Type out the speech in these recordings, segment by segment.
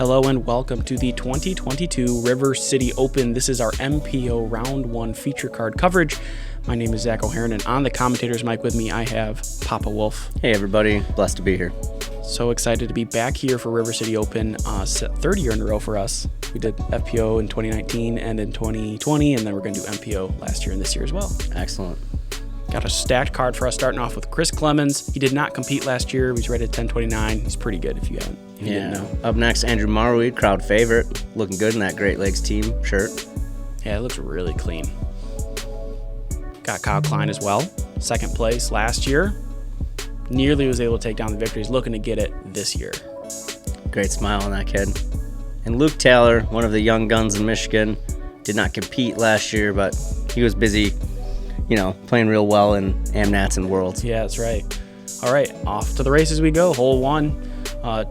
Hello and welcome to the 2022 River City Open. This is our MPO Round 1 feature card coverage. My name is Zach O'Haron, and on the commentator's mic with me, I have Papa Wolf. Hey everybody, blessed to be here. So excited to be back here for River City Open, third year in a row for us. We did FPO in 2019 and in 2020, and then we're going to do MPO last year and this year as well. Excellent. Got a stacked card for us, starting off with Chris Clemons. He did not compete last year. He's rated 1029. He's pretty good if you didn't know. Up next, Andrew Marweed, crowd favorite. Looking good in that Great Lakes team shirt. Yeah, it looks really clean. Got Kyle Klein as well. Second place last year. Nearly was able to take down the victory. He's looking to get it this year. Great smile on that kid. And Luke Taylor, one of the young guns in Michigan, did not compete last year, but he was busy, playing real well in AmNats and Worlds. Yeah, that's right. All right, off to the races we go. Hole 1,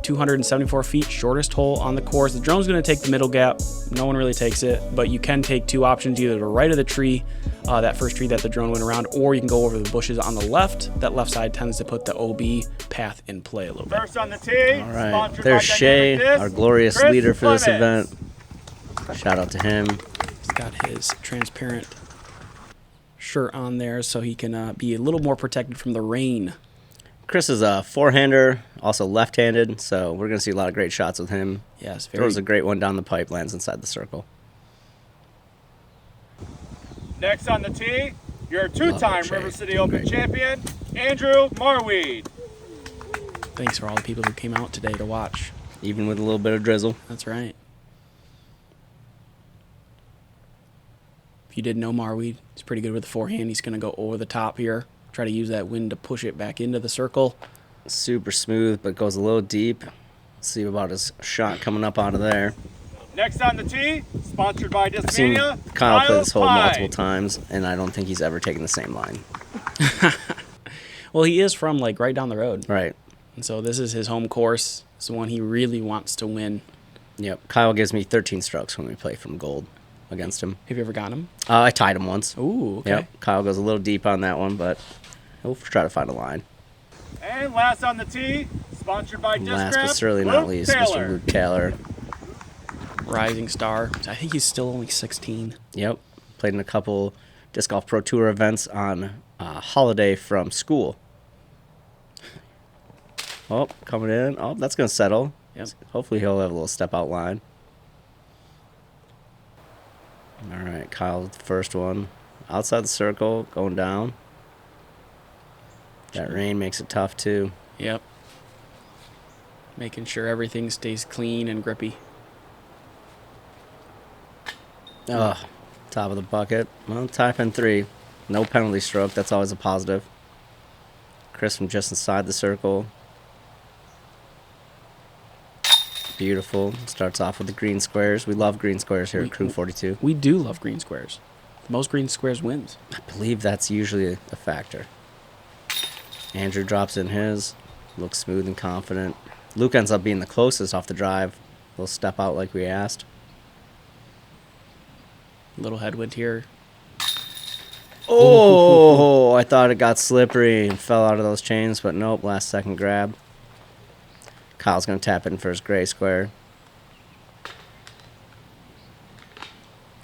274 feet, shortest hole on the course. The drone's going to take the middle gap. No one really takes it, but you can take two options, either to the right of the tree, that first tree that the drone went around, or you can go over the bushes on the left. That left side tends to put the OB path in play a little bit. First on the tee. All right, there's Shay, our glorious leader for this event. Shout out to him. He's got his transparent shirt on there so he can be a little more protected from the rain. Chris is a four-hander, also left-handed, so we're going to see a lot of great shots with him. Yes, Throws a great one down the pipe, lands inside the circle. Next on the tee, your two-time River City Open champion, Andrew Marweed. Thanks for all the people who came out today to watch. Even with a little bit of drizzle. That's right. If you didn't know Marweed, he's pretty good with the forehand. He's going to go over the top here. Try to use that wind to push it back into the circle. Super smooth, but goes a little deep. Let's see about his shot coming up out of there. Next on the tee, sponsored by I've seen Discmania, Kyle play this hole multiple times, and I don't think he's ever taken the same line. Well, he is from right down the road. Right. And so this is his home course. It's the one he really wants to win. Yep. Kyle gives me 13 strokes when we play from gold against him. Have you ever gotten him? I tied him once. Ooh, okay. Yep. Kyle goes a little deep on that one, but he'll try to find a line. And last on the tee, sponsored by Last Discraft, but certainly not least, Mr. Luke Taylor. Rising star. I think he's still only 16. Yep. Played in a couple Disc Golf Pro Tour events on holiday from school. Oh, coming in. Oh, that's going to settle. Yep. Hopefully he'll have a little step out line. All right, Kyle with the first one. Outside the circle, going down. That rain makes it tough, too. Yep. Making sure everything stays clean and grippy. Oh, top of the bucket. Well, type in 3. No penalty stroke. That's always a positive. Chris from just inside the circle. Beautiful. Starts off with the green squares. We love green squares here at Crew 42. We do love green squares. Most green squares wins. I believe that's usually a factor. Andrew drops in his. Looks smooth and confident. Luke ends up being the closest off the drive. He'll step out like we asked. Little headwind here. Oh, I thought it got slippery and fell out of those chains, but nope, last second grab. Kyle's going to tap in for his gray square.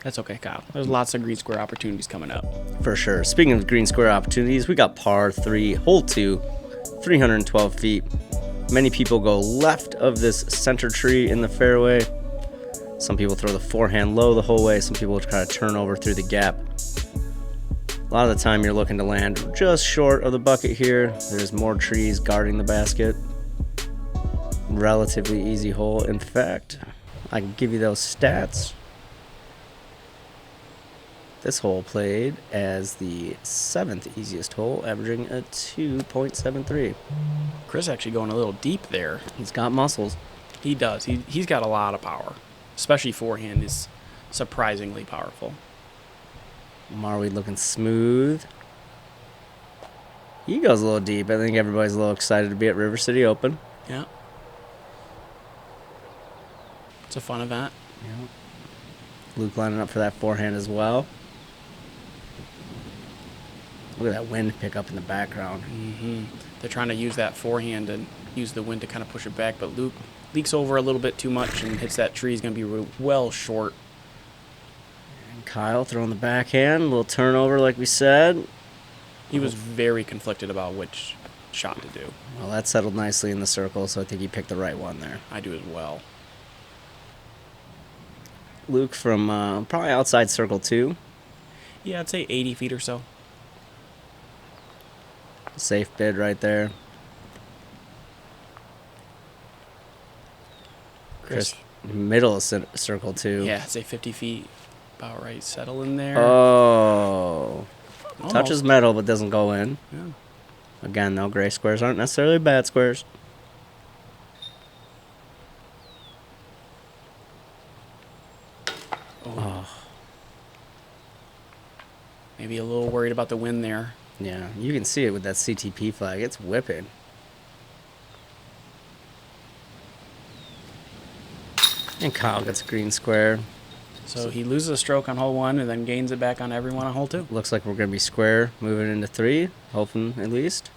That's okay, Kyle. There's lots of green square opportunities coming up. For sure. Speaking of green square opportunities, we got par 3, hole 2, 312 feet. Many people go left of this center tree in the fairway. Some people throw the forehand low the whole way. Some people try to turn over through the gap. A lot of the time you're looking to land just short of the bucket here. There's more trees guarding the basket. Relatively easy hole. In fact, I can give you those stats. This hole played as the 7th easiest hole, averaging a 2.73. Chris actually going a little deep there. He's got muscles. He does. He's got a lot of power. Especially forehand is surprisingly powerful. Marwie looking smooth. He goes a little deep. I think everybody's a little excited to be at River City Open. Yeah. It's a fun event. Yeah. Luke lining up for that forehand as well. Look at that wind pick up in the background. Mm-hmm. They're trying to use that forehand and use the wind to kind of push it back, but Luke leaks over a little bit too much and hits that tree. He's going to be well short. And Kyle throwing the backhand, a little turnover like we said. He was very conflicted about which shot to do. Well, that settled nicely in the circle, so I think he picked the right one there. I do as well. Luke from probably outside circle 2. Yeah, I'd say 80 feet or so. Safe bid right there. Chris, middle of circle 2. Yeah, I'd say 50 feet. About right. Settle in there. Oh. Almost. Touches metal but doesn't go in. Yeah. Again, though, gray squares aren't necessarily bad squares. Oh. Maybe a little worried about the wind there. Yeah, you can see it with that CTP flag. It's whipping. And Kyle gets a green square. So he loses a stroke on hole 1 and then gains it back on everyone on hole 2. Looks like we're going to be square moving into 3, hoping at least.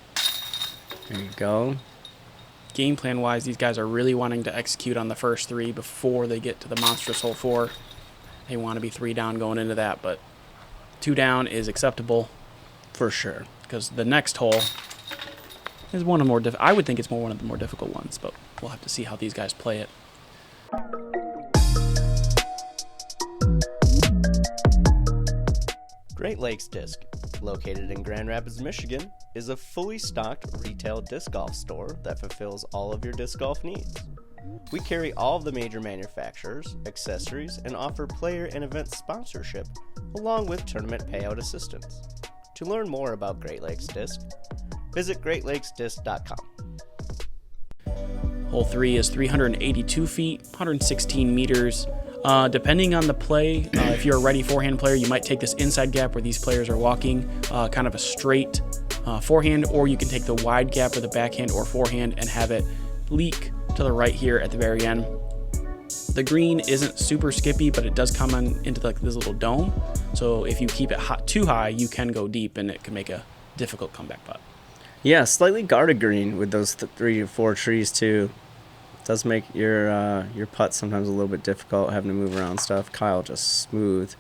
There you go. Game plan wise, these guys are really wanting to execute on the first 3 before they get to the monstrous hole 4. They want to be 3 down going into that, but 2 down is acceptable. For sure. Because the next hole is one of the more I would think it's one of the more difficult ones, but we'll have to see how these guys play it. Great Lakes Disc, located in Grand Rapids, Michigan, is a fully stocked retail disc golf store that fulfills all of your disc golf needs. We carry all of the major manufacturers, accessories, and offer player and event sponsorship, along with tournament payout assistance. To learn more about Great Lakes Disc, visit greatlakesdisc.com. Hole 3 is 382 feet, 116 meters. Depending on the play, if you're a ready forehand player, you might take this inside gap where these players are walking, kind of a straight forehand, or you can take the wide gap or the backhand or forehand and have it leak to the right here at the very end. The green isn't super skippy, but it does come into like this little dome. So if you keep it too high, you can go deep and it can make a difficult comeback putt. Yeah, slightly guarded green with those 3 to 4 trees too. Does make your putt sometimes a little bit difficult having to move around stuff. Kyle just smooth.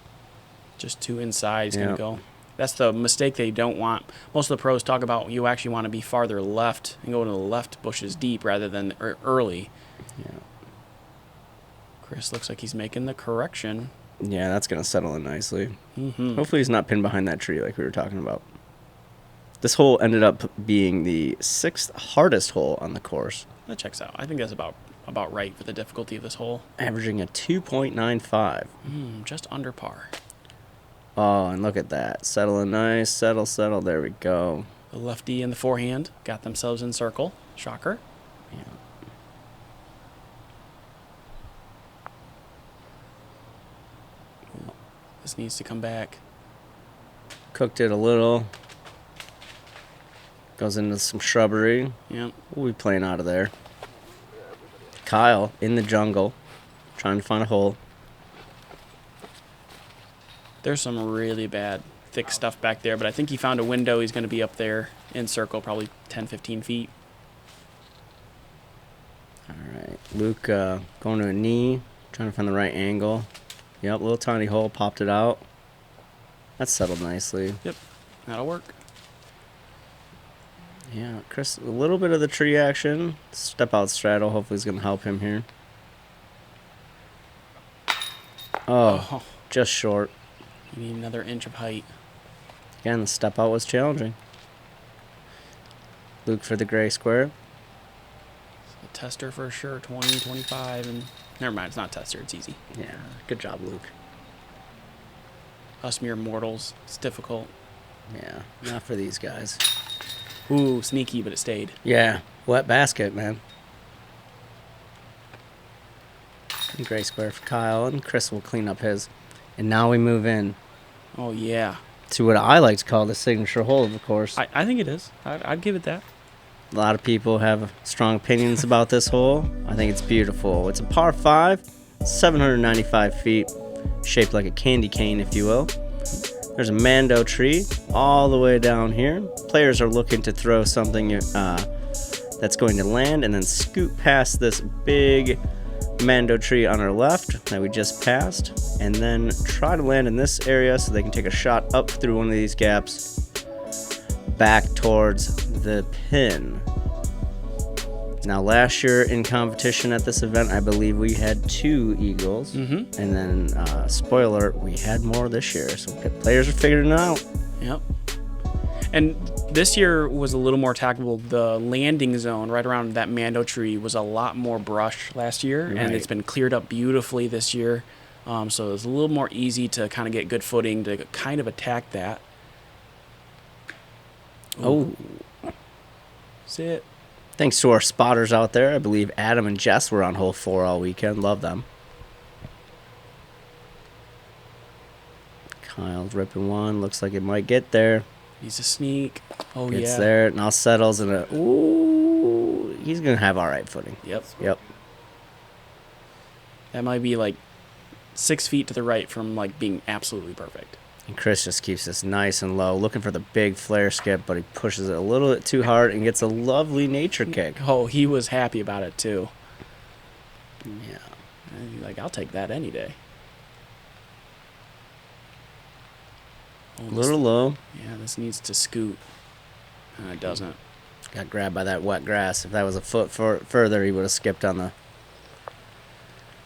Just 2 inside is going to go. That's the mistake they don't want. Most of the pros talk about you actually want to be farther left and go into the left bushes deep rather than early. Yeah. Chris looks like he's making the correction. Yeah, that's going to settle in nicely. Mm-hmm. Hopefully he's not pinned behind that tree like we were talking about. This hole ended up being the 6th hardest hole on the course. That checks out. I think that's about right for the difficulty of this hole. Averaging a 2.95. Just under par. Oh, and look at that. Settling nice. Settle. There we go. The lefty and the forehand got themselves in circle. Shocker. Yeah. This needs to come back. Cooked it a little. Goes into some shrubbery. Yep. We'll be playing out of there. Kyle in the jungle, trying to find a hole. There's some really bad, thick stuff back there, but I think he found a window. He's going to be up there in circle, probably 10, 15 feet. All right. Luke going to a knee, trying to find the right angle. Yep, little tiny hole, popped it out. That's settled nicely. Yep, that'll work. Yeah, Chris, a little bit of the tree action. Step out straddle, hopefully it's going to help him here. Oh, just short. You need another inch of height. Again, the step out was challenging. Luke for the gray square. A tester for sure, 20, 25, and never mind, it's not tester, it's easy. Yeah, good job, Luke. Us mere mortals, it's difficult. Yeah, not for these guys. Ooh, sneaky, but it stayed. Yeah, wet basket, man. And gray square for Kyle, and Chris will clean up his. And now we move in. Oh, yeah. To what I like to call the signature hole of the course. I think it is. I'd give it that. A lot of people have strong opinions about this hole. I think it's beautiful. It's a par 5, 795 feet, shaped like a candy cane, if you will. There's a Mando tree all the way down here. Players are looking to throw something that's going to land and then scoot past this big Mando tree on our left that we just passed, and then try to land in this area so they can take a shot up through one of these gaps back towards the pin. Now, last year in competition at this event, I believe we had 2 eagles, and then spoiler, we had more this year. So players are figuring it out. Yep. And this year was a little more attackable. The landing zone right around that Mando tree was a lot more brush last year, and it's been cleared up beautifully this year. So it's a little more easy to kind of get good footing to kind of attack that. Oh. Sit. Thanks to our spotters out there. I believe Adam and Jess were on hole 4 all weekend. Love them. Kyle's ripping one. Looks like it might get there. He's a sneak. Oh, Gets yeah. there. Now settles in a... Ooh. He's going to have all right footing. Yep. That might be like 6 feet to the right from like being absolutely perfect. And Chris just keeps this nice and low, looking for the big flare skip, but he pushes it a little bit too hard and gets a lovely nature kick. Oh, he was happy about it too. Yeah. And he's like, I'll take that any day. A little low. Yeah, this needs to scoot. It doesn't. Got grabbed by that wet grass. If that was a foot further, he would have skipped on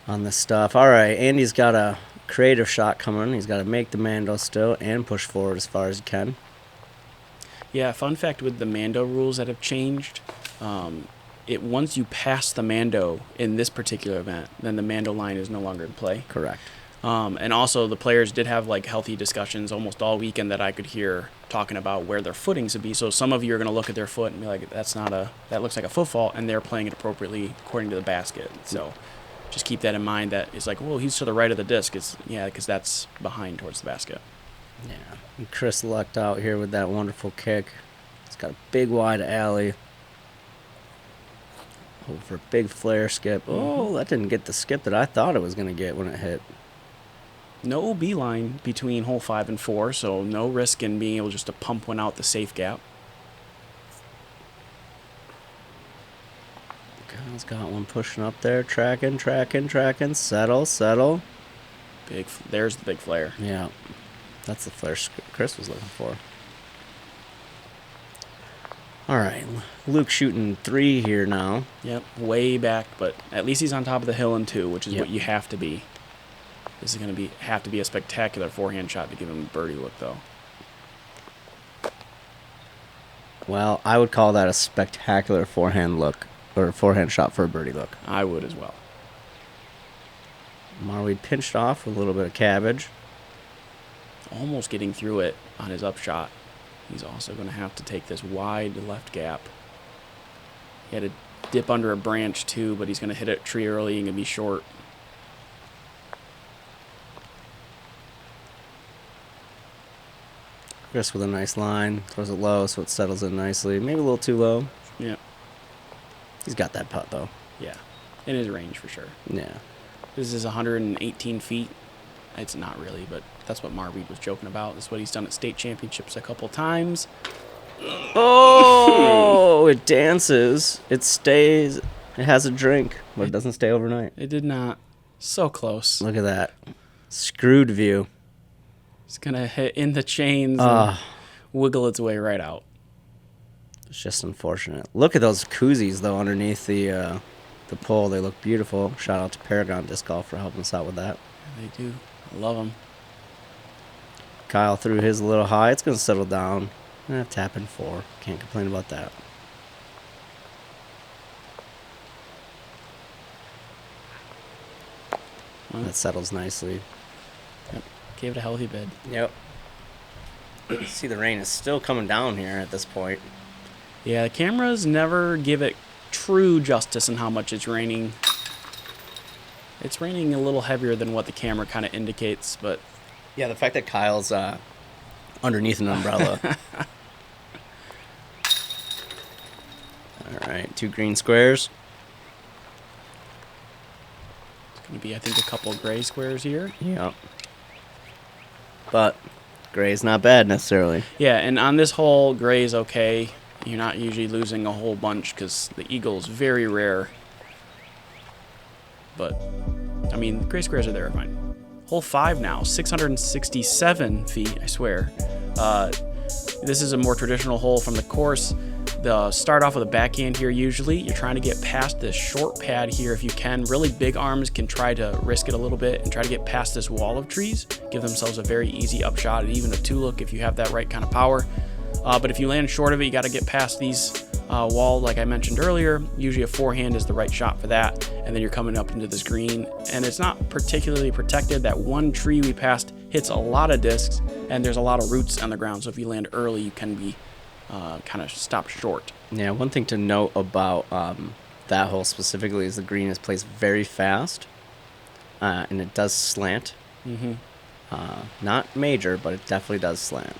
the stuff. All right, Andy's got a creative shot coming. He's got to make the Mando still and push forward as far as he can. Yeah, fun fact with the Mando rules that have changed, once you pass the Mando in this particular event, then the Mando line is no longer in play. Correct. And also the players did have like healthy discussions almost all weekend that I could hear talking about where their footings should be. So some of you are going to look at their foot and be like, that looks like a foot fault, and they're playing it appropriately according to the basket. So just keep that in mind. That it's like, well, he's to the right of the disc. Because that's behind towards the basket. Yeah. And Chris lucked out here with that wonderful kick. He's got a big wide alley. Over big flare skip. Oh, that didn't get the skip that I thought it was going to get when it hit. No beeline between hole 5 and 4, so no risk in being able just to pump one out the safe gap. Kyle's got one pushing up there. Tracking. Settle. There's the big flare. Yeah. That's the flare Chris was looking for. All right. Luke shooting 3 here now. Yep, way back, but at least he's on top of the hill in 2, which is what you have to be. This is going to have to be a spectacular forehand shot to give him a birdie look, though. Well, I would call that a spectacular forehand look, or forehand shot for a birdie look. I would as well. Marweed pinched off with a little bit of cabbage. Almost getting through it on his upshot. He's also going to have to take this wide left gap. He had to dip under a branch, too, but he's going to hit a tree early and going to be short. Chris with a nice line. Throws it low so it settles in nicely. Maybe a little too low. Yeah. He's got that putt, though. Yeah. In his range, for sure. Yeah. This is 118 feet. It's not really, but that's what Marweed was joking about. That's what he's done at state championships a couple times. Oh, it dances. It stays. It has a drink, but it doesn't stay overnight. It did not. So close. Look at that. Screwed view. It's going to hit in the chains and wiggle its way right out. It's just unfortunate. Look at those koozies, though, underneath the pole. They look beautiful. Shout out to Paragon Disc Golf for helping us out with that. Yeah, they do. I love them. Kyle threw his a little high. It's going to settle down. Tap in 4. Can't complain about that. Well, that settles nicely. Yep. Gave it a healthy bid. Yep. See, the rain is still coming down here at this point. Yeah, the cameras never give it true justice in how much it's raining. It's raining a little heavier than what the camera kind of indicates, but... Yeah, the fact that Kyle's underneath an umbrella. All right, 2 green squares. It's going to be, I think, a couple gray squares here. Yep. But Gray's not bad necessarily. Yeah, and on this hole, gray's okay. You're not usually losing a whole bunch because the eagle is very rare. But, I mean, gray squares are there fine. Hole 5 now, 667 feet, I swear. This is a more traditional hole from the course. Start off with a backhand here usually. You're trying to get past this short pad here if you can. Really big arms can try to risk it a little bit and try to get past this wall of trees. Give themselves a very easy upshot and even a 2-look if you have that right kind of power. But if you land short of it, you got to get past these wall like I mentioned earlier. Usually a forehand is the right shot for that. And then you're coming up into this green. And it's not particularly protected. That one tree we passed hits a lot of discs and there's a lot of roots on the ground. So if you land early, you can be kind of stopped short. Yeah, one thing to note about that hole specifically is the green is placed very fast, and it does slant. Mm-hmm. Not major, but it definitely does slant.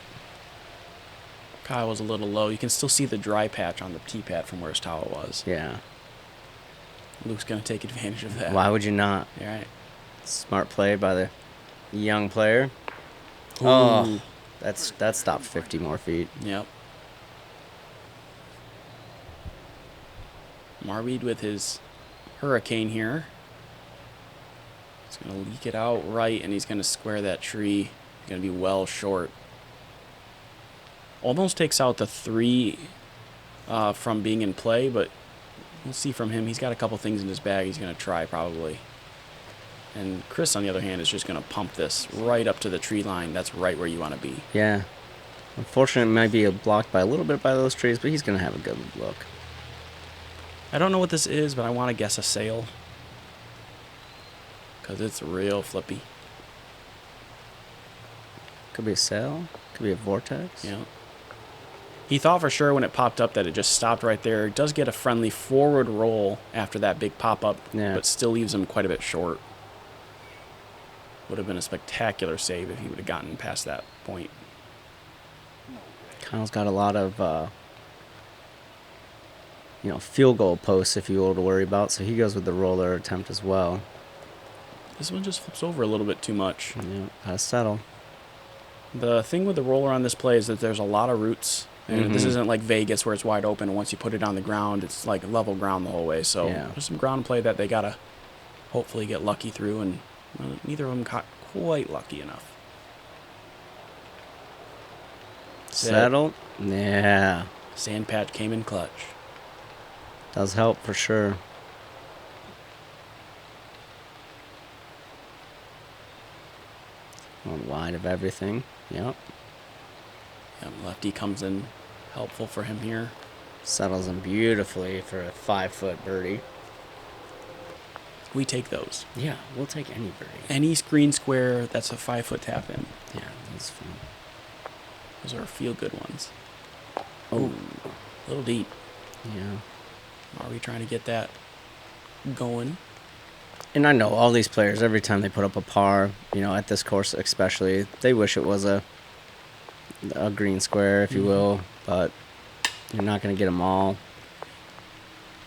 Kyle was a little low. You can still see the dry patch on the tee pad from where his towel was. Yeah. Luke's going to take advantage of that. Why would you not? All right. Smart play by the young player. Ooh. Oh, that stopped 50 more feet. Yep. Marweed with his hurricane here. He's going to leak it out right, and he's going to square that tree. He's going to be well short. Almost takes out the 3 from being in play, but we'll see from him. He's got a couple things in his bag he's going to try probably. And Chris, on the other hand, is just going to pump this right up to the tree line. That's right where you want to be. Yeah. Unfortunately, it might be blocked by a little bit by those trees, but he's going to have a good look. I don't know what this is, but I want to guess a sail. Because it's real flippy. Could be a sail. Could be a vortex. Yeah. He thought for sure when it popped up that it just stopped right there. It does get a friendly forward roll after that big pop-up, but still leaves him quite a bit short. Would have been a spectacular save if he would have gotten past that point. Kyle's got a lot of, field goal posts, if you will, to worry about, so he goes with the roller attempt as well. This one just flips over a little bit too much. Yeah, gotta settle. The thing with the roller on this play is that there's a lot of roots. And this isn't like Vegas where it's wide open, and once you put it on the ground, it's like level ground the whole way. So there's some ground play that they got to hopefully get lucky through, and neither of them got quite lucky enough. Settle. Yeah. Sand patch came in clutch. Does help for sure. Going wide of everything. Yep. Lefty comes in helpful for him here. Settles him beautifully for a 5-foot birdie. We take those. Yeah, we'll take any birdie. Any screen square that's a 5-foot tap in. Yeah, that's fun. Those are feel-good ones. Oh, a little deep. Yeah. Are we trying to get that going? And I know all these players, every time they put up a par, at this course especially, they wish it was a green square, if you will, but you're not going to get them all.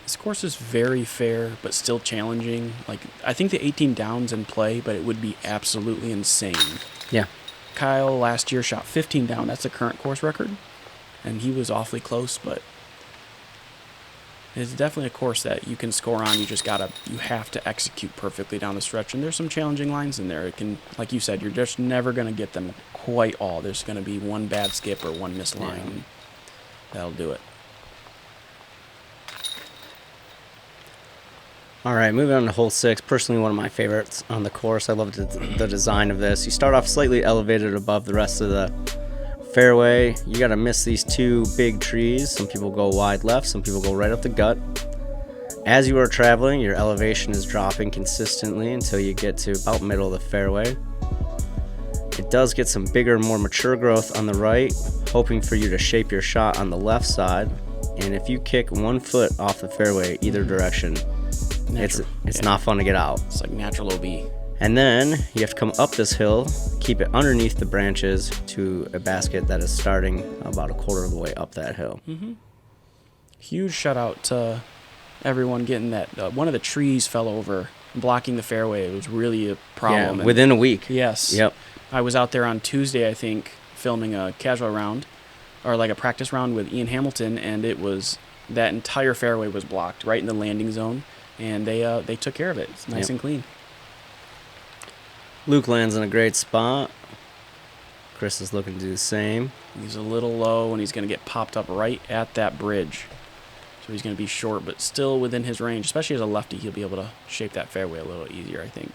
This course is very fair, but still challenging. Like, I think the 18 down's in play, but it would be absolutely insane. Yeah. Kyle last year shot 15 down. That's the current course record, and he was awfully close, but it's definitely a course that you can score on. You have to execute perfectly down the stretch, and there's some challenging lines in there. It can, like you said, you're just never going to get them quite all. There's going to be one bad skip or one missed line. And that'll do it. All right, moving on to hole 6. Personally, one of my favorites on the course. I love the design of this. You start off slightly elevated above the rest of the fairway. You got to miss these 2 big trees. Some people go wide left, some people go right up the gut. As you are traveling, your elevation is dropping consistently until you get to about middle of the fairway. It does get some bigger, more mature growth on the right, hoping for you to shape your shot on the left side. And if you kick 1 foot off the fairway either direction, it's not fun to get out. It's like natural OB. And then you have to come up this hill, keep it underneath the branches to a basket that is starting about a quarter of the way up that hill. Huge shout out to everyone getting that. One of the trees fell over, blocking the fairway. It was really a problem. Yeah, within a week. Yes. Yep. I was out there on Tuesday, I think, filming a casual round, or like a practice round with Ian Hamilton, and that entire fairway was blocked right in the landing zone, and they took care of it. It's nice and clean. Luke lands in a great spot. Chris is looking to do the same. He's a little low, and he's going to get popped up right at that bridge. So he's going to be short, but still within his range. Especially as a lefty, he'll be able to shape that fairway a little easier, I think.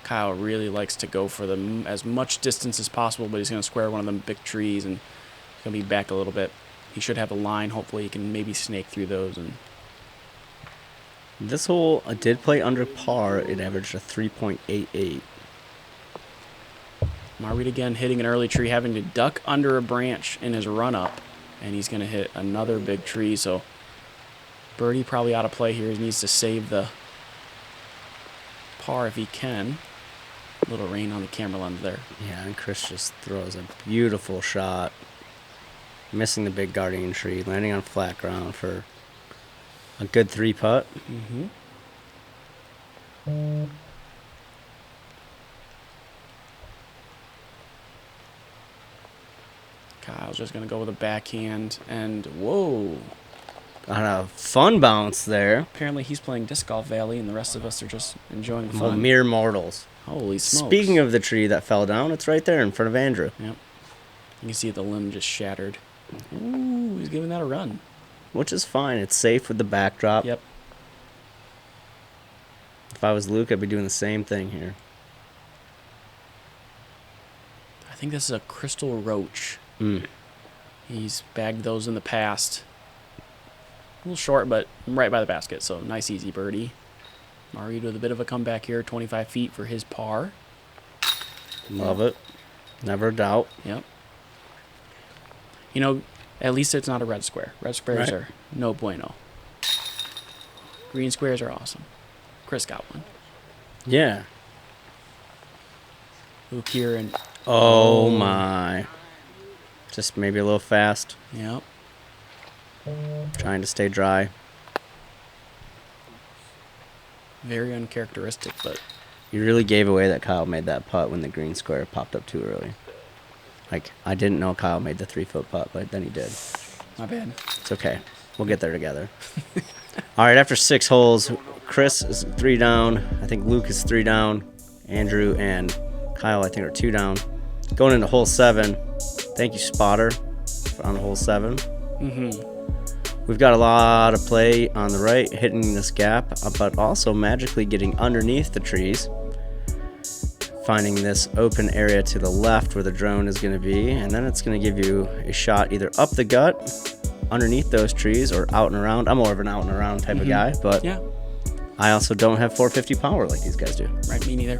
Kyle really likes to go for as much distance as possible, but he's going to square one of them big trees, and he's going to be back a little bit. He should have a line. Hopefully he can maybe snake through those. And this hole did play under par. It averaged a 3.88. Marweed again hitting an early tree, having to duck under a branch in his run-up, and he's going to hit another big tree. So birdie probably out of play here. He needs to save the par if he can. A little rain on the camera lens there. Yeah, and Chris just throws a beautiful shot, missing the big guardian tree, landing on flat ground for a good 3-putt. Kyle's just going to go with a backhand, and whoa. Got a fun bounce there. Apparently he's playing Disc Golf Valley, and the rest of us are just enjoying the Well, fun. mere mortals. Holy smokes. Speaking of the tree that fell down, it's right there in front of Andrew. Yep. You can see the limb just shattered. Ooh, he's giving that a run. Which is fine. It's safe with the backdrop. Yep. If I was Luke, I'd be doing the same thing here. I think this is a Crystal Roach. Mm. He's bagged those in the past. A little short, but right by the basket, so nice easy birdie. Marwie with a bit of a comeback here, 25 feet for his par. Love it. Never a doubt. Yep. You know, at least it's not a red square. Red squares are no bueno. Green squares are awesome. Chris got one. Yeah. Luke here and... Oh, my. Just maybe a little fast. Yep. Trying to stay dry. Very uncharacteristic, but... You really gave away that Kyle made that putt when the green square popped up too early. Like, I didn't know Kyle made the 3-foot putt, but then he did. My bad. It's okay. We'll get there together. All right, after 6 holes, Chris is 3 down. I think Luke is 3 down. Andrew and Kyle, I think, are 2 down. Going into hole 7. Thank you, Spotter, on hole 7. We've got a lot of play on the right, hitting this gap, but also magically getting underneath the trees. Finding this open area to the left where the drone is going to be, and then it's going to give you a shot either up the gut, underneath those trees, or out and around. I'm more of an out and around type of guy, but Yeah. I also don't have 450 power like these guys do. Right, me neither.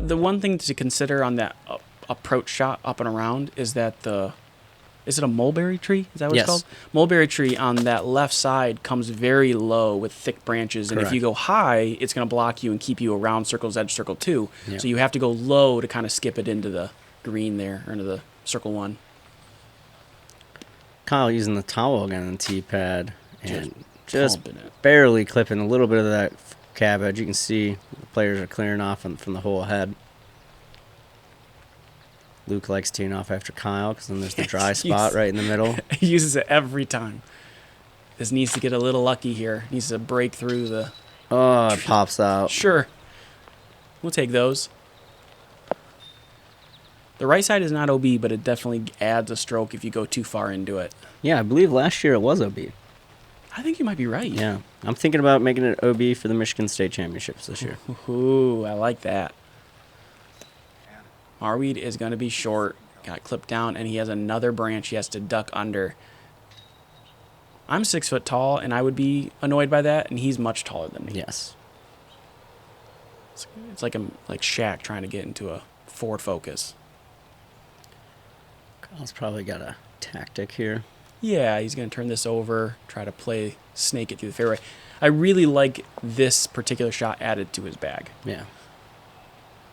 The one thing to consider on that approach shot up and around is that is it a mulberry tree? Is that what Yes. it's called? Mulberry tree on that left side comes very low with thick branches, and if you go high, it's going to block you and keep you around circle's edge, circle 2. Yeah. So you have to go low to kind of skip it into the green there, or into the circle 1. Kyle using the towel again on the tee pad and just pumping it. barely clipping a little bit of that cabbage. You can see the players are clearing off from the hole ahead. Luke likes teeing off after Kyle because then there's the dry spot right in the middle. He uses it every time. This needs to get a little lucky here. Needs to break through the... Oh, it pops out. Sure. We'll take those. The right side is not OB, but it definitely adds a stroke if you go too far into it. Yeah, I believe last year it was OB. I think you might be right. Yeah. I'm thinking about making it OB for the Michigan State Championships this year. Ooh, I like that. Marweed is going to be short. Got clipped down, and he has another branch he has to duck under. I'm 6 foot tall, and I would be annoyed by that, and he's much taller than me. Yes. It's like Shaq trying to get into a Ford Focus. Kyle's probably got a tactic here. Yeah, he's going to turn this over, try to snake it through the fairway. I really like this particular shot added to his bag. Yeah.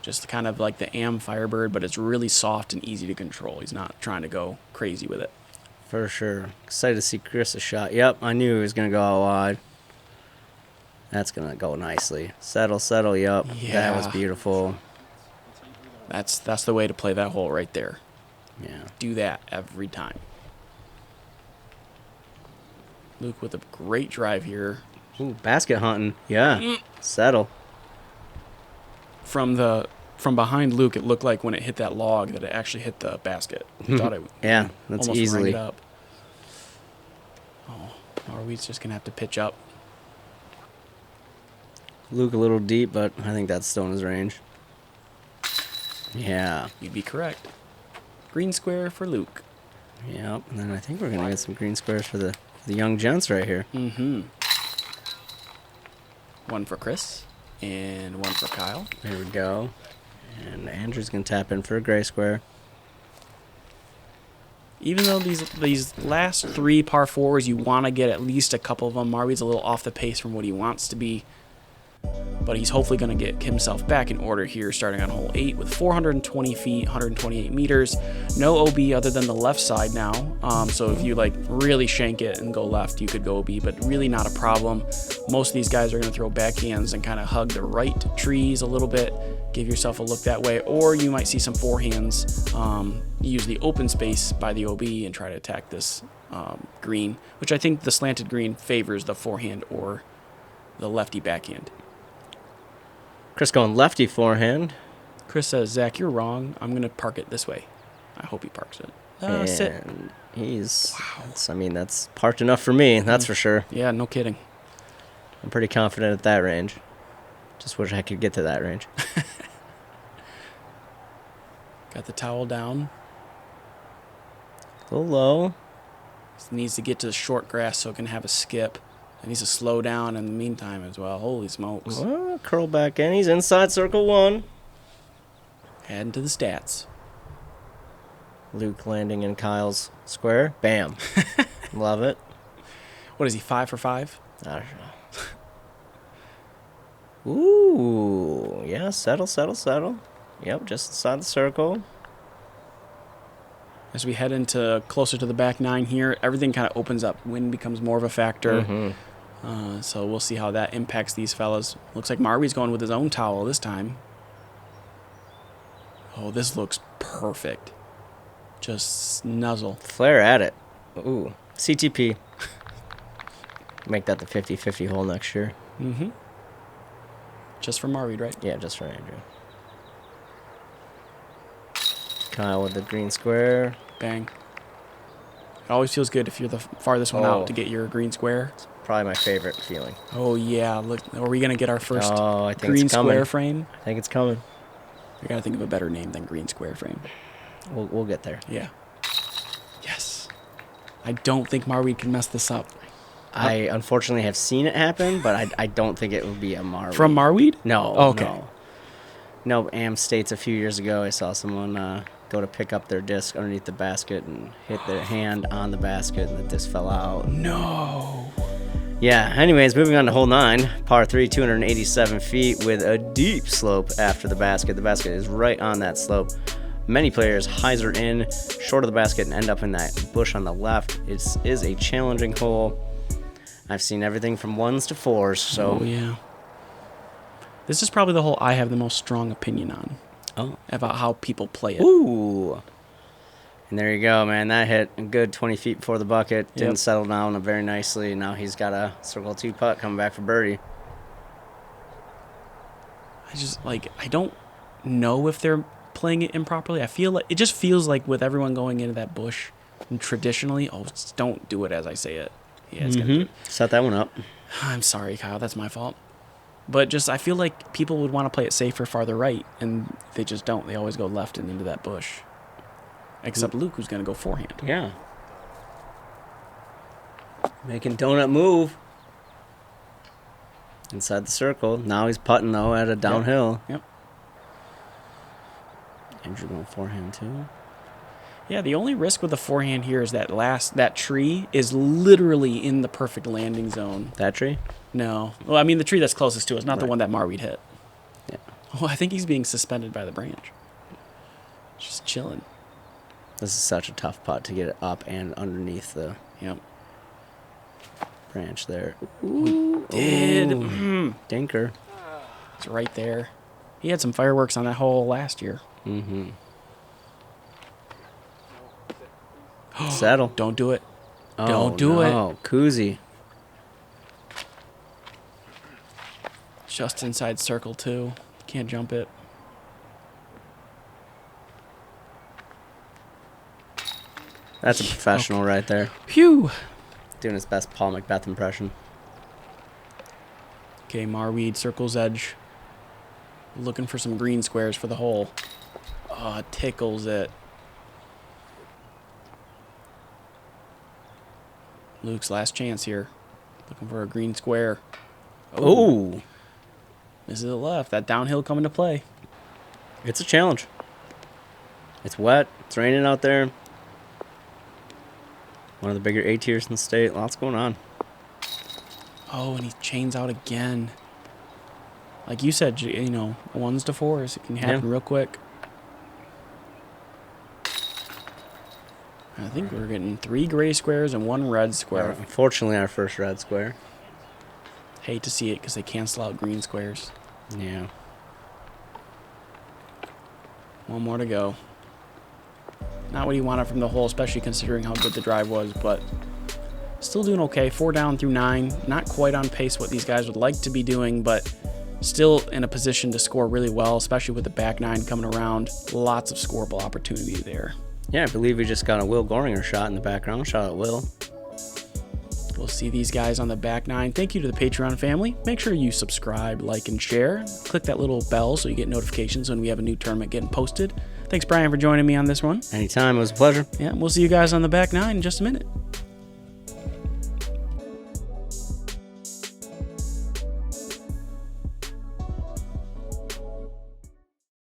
Just kind of like the Am Firebird, but it's really soft and easy to control. He's not trying to go crazy with it. For sure. Excited to see Chris' shot. Yep, I knew he was going to go out wide. That's going to go nicely. Settle, settle, yup. That was Yeah. beautiful. That's the way to play that hole right there. Yeah. Do that every time. Luke with a great drive here. Ooh, basket hunting. Yeah. Settle. From behind Luke, it looked like when it hit that log that it actually hit the basket. I thought it Yeah, that's almost easily. rang it up. Oh, Marweed's just going to have to pitch up. Luke a little deep, but I think that's still in his range. Yeah. You'd be correct. Green square for Luke. Yep. And then I think we're going to get some green squares for the young gents right here. Mm-hmm. One for Chris and one for Kyle. There we go. And Andrew's going to tap in for a gray square. Even though these last 3 par 4s, you want to get at least a couple of them. Marweed's a little off the pace from what he wants to be. But he's hopefully going to get himself back in order here, starting on hole 8 with 420 feet, 128 meters. No OB other than the left side now. So if you like really shank it and go left, you could go OB, but really not a problem. Most of these guys are going to throw backhands and kind of hug the right trees a little bit. Give yourself a look that way. Or you might see some forehands use the open space by the OB and try to attack this green, which I think the slanted green favors the forehand or the lefty backhand. Chris going lefty forehand. Chris says, Zach, you're wrong. I'm going to park it this way. I hope he parks it. Sit. And he's, that's parked enough for me, that's for sure. Yeah, no kidding. I'm pretty confident at that range. Just wish I could get to that range. Got the towel down. A little low. He needs to get to the short grass so it can have a skip. It needs to slow down in the meantime as well. Holy smokes. Well, curl back in. He's inside circle 1. Adding to the stats. Luke landing in Kyle's square. Bam. Love it. What is he, 5 for 5? I don't know. Ooh. Yeah, settle, settle, settle. Yep, just inside the circle. As we head into closer to the back 9 here, everything kind of opens up. Wind becomes more of a factor. So we'll see how that impacts these fellas. Looks like Marwe's going with his own towel this time. Oh, this looks perfect. Just nuzzle. Flare at it. Ooh. CTP. Make that the 50-50 hole next year. Mm-hmm. Just for Marweed, right? Yeah, just for Andrew. Kyle with the green square. Bang. It always feels good if you're the farthest one out to get your green square. Probably my favorite feeling. Oh, yeah. Look, are we going to get our first I think green it's coming. square frame? I think it's coming. We got to think of a better name than green square frame. We'll get there. Yeah. Yes. I don't think Marweed can mess this up. I unfortunately have seen it happen, but I don't think it would be a Marweed. From Marweed? No. Oh, okay. No, Am States a few years ago, I saw someone go to pick up their disc underneath the basket and hit their hand on the basket, and the disc fell out. No. Yeah, anyways, moving on to hole 9, par 3, 287 feet with a deep slope after the basket. The basket is right on that slope. Many players hyzer in short of the basket and end up in that bush on the left. It is a challenging hole. I've seen everything from 1s to 4s, so... Oh, yeah. This is probably the hole I have the most strong opinion on. Oh. About how people play it. Ooh. And there you go, man. That hit a good 20 feet before the bucket. Didn't settle down very nicely. Now he's got a circle 2 putt coming back for birdie. I don't know if they're playing it improperly. I feel like it just feels like with everyone going into that bush, and traditionally, just don't do it as I say it. Yeah, it's gonna set that one up. I'm sorry, Kyle. That's my fault. But just I feel like people would want to play it safer farther right, and they just don't. They always go left and into that bush. Except Luke, who's going to go forehand. Yeah. Making donut move. Inside the circle. Now he's putting, though, at a downhill. Yep. Andrew going forehand, too. Yeah, the only risk with the forehand here is that tree is literally in the perfect landing zone. That tree? No. Well, I mean, the tree that's closest to us, not the Right. one that Marweed hit. Yeah. Oh, I think he's being suspended by the branch. Just chilling. This is such a tough putt to get it up and underneath the Yep. branch there. Did. Dinker. It's right there. He had some fireworks on that hole last year. Mm-hmm. Settle. Don't do it. Oh, Don't do it. Oh, koozie. Just inside circle 2. Can't jump it. That's a professional right there. Phew. Doing his best Paul Macbeth impression. Okay, Marweed circle's edge. Looking for some green squares for the hole. Oh, it tickles it. Luke's last chance here. Looking for a green square. Oh. Misses it left. That downhill coming to play. It's a challenge. It's wet. It's raining out there. One of the bigger A tiers in the state. Lots going on. Oh, and he chains out again. Like you said, you know, 1s to 4s. It can happen real quick. I think we're getting 3 gray squares and 1 red square. Unfortunately, our first red square. Hate to see it because they cancel out green squares. Yeah. 1 more to go. Not what he wanted from the hole, especially considering how good the drive was, but still doing okay. 4 down through 9. Not quite on pace what these guys would like to be doing, but still in a position to score really well, especially with the back 9 coming around. Lots of scoreable opportunity there. Yeah, I believe we just got a Will Goringer shot in the background. Shout out Will. We'll see these guys on the back 9. Thank you to the Patreon family. Make sure you subscribe, like, and share. Click that little bell so you get notifications when we have a new tournament getting posted. Thanks, Brian, for joining me on this one. Anytime. It was a pleasure. Yeah, we'll see you guys on the back 9 in just a minute.